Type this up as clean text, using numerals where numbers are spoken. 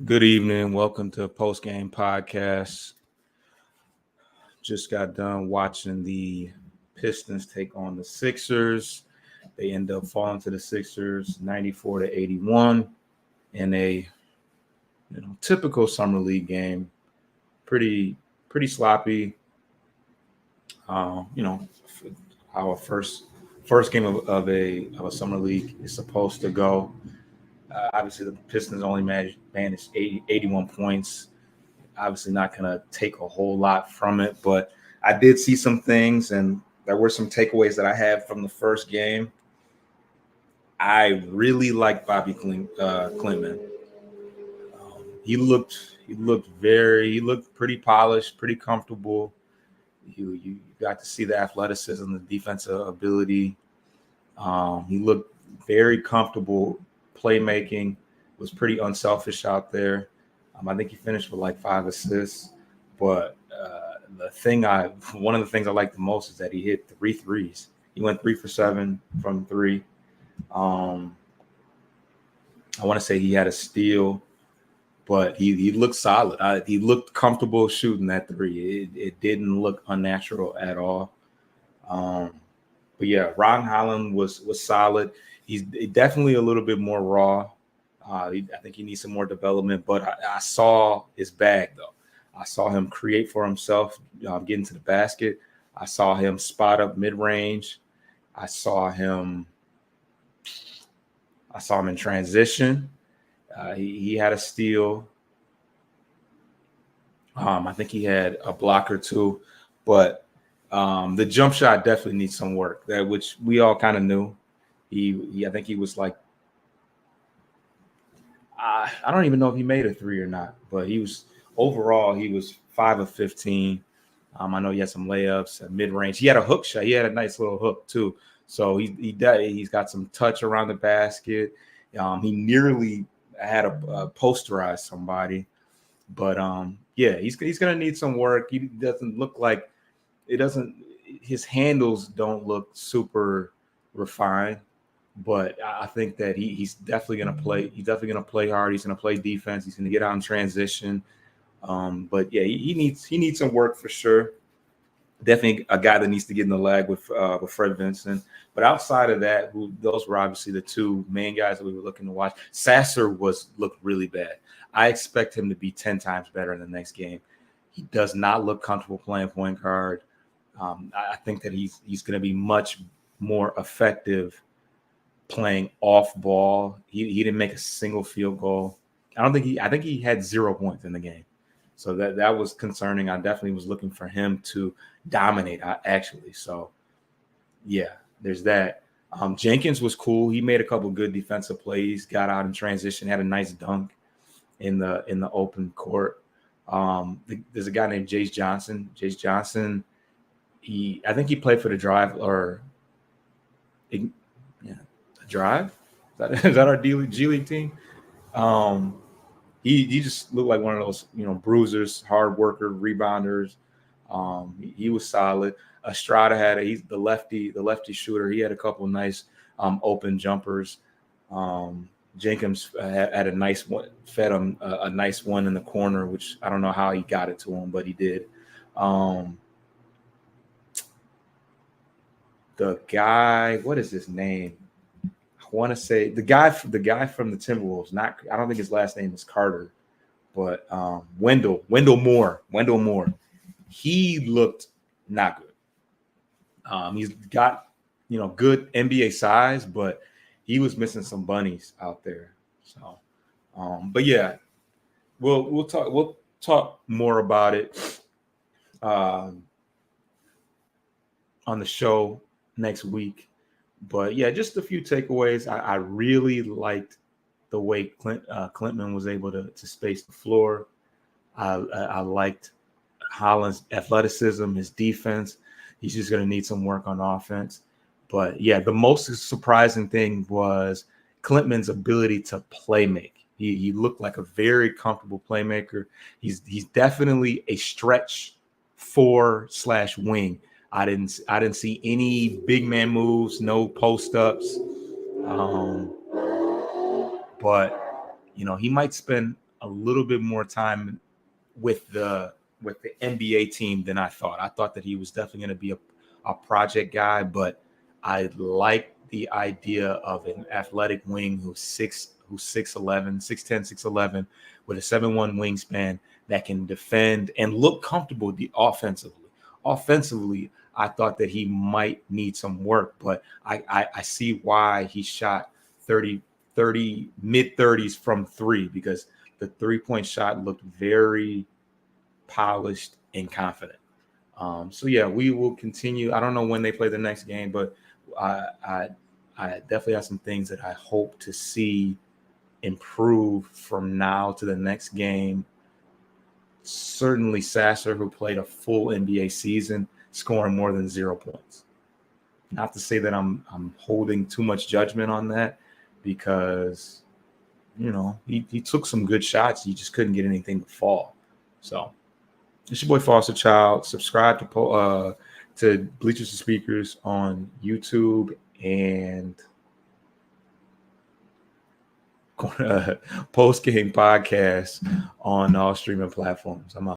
Good evening. Welcome to Postgame podcast. Just got done watching the Pistons take on the Sixers. They end up falling to the Sixers 94-81 in a typical summer league game. Pretty sloppy. How a first game of a summer league is supposed to go. Obviously, the Pistons only managed 81 points. Obviously not going to take a whole lot from it, but I did see some things, and there were some takeaways that I had from the first game. I really like Bobby Klintman. He looked pretty polished, pretty comfortable. You got to see the athleticism, the defensive ability. He looked very comfortable playmaking, was pretty unselfish out there. I think he finished with like 5 assists, but one of the things I like the most is that he hit 3 threes. He went 3 for 7 from 3. I want to say he had a steal, but he looked solid. He looked comfortable shooting that 3. It didn't look unnatural at all. But yeah, Ron Holland was solid. He's definitely a little bit more raw. I think he needs some more development, but I saw his bag, though. I saw him create for himself, getting to the basket. I saw him spot up mid-range. I saw him in transition. He had a steal. I think he had a block or two, but the jump shot definitely needs some work, which we all kind of knew. I think he was like, I don't even know if he made a 3 or not, but he was 5 of 15. I know he had some layups at mid range. He had a hook shot. He had a nice little hook too. So he's got some touch around the basket. He nearly had a posterize somebody, but he's gonna need some work. He doesn't look like his handles don't look super refined. But I think that he's definitely going to play. He's definitely going to play hard. He's going to play defense. He's going to get out in transition. But yeah, he needs some work for sure. Definitely a guy that needs to get in the lag with Fred Vincent. But outside of that, those were obviously the two main guys that we were looking to watch. Sasser looked really bad. I expect him to be 10 times better in the next game. He does not look comfortable playing point guard. I think that he's going to be much more effective playing off ball. He didn't make a single field goal. I think he had 0 points in the game. So that was concerning. I definitely was looking for him to dominate, actually. So yeah, there's that. Jenkins was cool. He made a couple good defensive plays, got out in transition, had a nice dunk in the open court. There's a guy named Jace Johnson. Jace Johnson, I think he played for the Drive Drive. Is that our G League team? He just looked like one of those, bruisers, hard worker, rebounders. He was solid. Estrada he's the lefty shooter. He had a couple nice open jumpers. Jenkins had a nice one, fed him a nice one in the corner, which I don't know how he got it to him, but he did. The guy, what is his name? I want to say the guy from the Timberwolves. I don't think his last name is Carter, but Wendell Moore. He looked not good. He's got good NBA size, but he was missing some bunnies out there. So, but yeah, we'll talk more about it on the show next week. But yeah, just a few takeaways. I really liked the way Klintman was able to space the floor. I liked Holland's athleticism, his defense. He's just going to need some work on offense. But yeah, the most surprising thing was Klintman's ability to play make. He looked like a very comfortable playmaker. He's definitely a stretch 4/wing. I didn't see any big man moves, no post ups. But he might spend a little bit more time with the NBA team than I thought. I thought that he was definitely going to be a project guy, but I like the idea of an athletic wing who's 6'11", 6'10", 6'11", with a 7'1" wingspan that can defend and look comfortable offensively. Offensively, I thought that he might need some work, but I see why he shot 30 mid-30s from three, because the three-point shot looked very polished and confident. So yeah, we will continue. I don't know when they play the next game, but I definitely have some things that I hope to see improve from now to the next game. Certainly Sasser, who played a full NBA season, scoring more than 0 points. Not to say that I'm holding too much judgment on that, because he took some good shots. He just couldn't get anything to fall. So it's your boy Foster Child. Subscribe to Bleachers and Speakers on YouTube and Postgame Podcast on all streaming platforms. I'm out.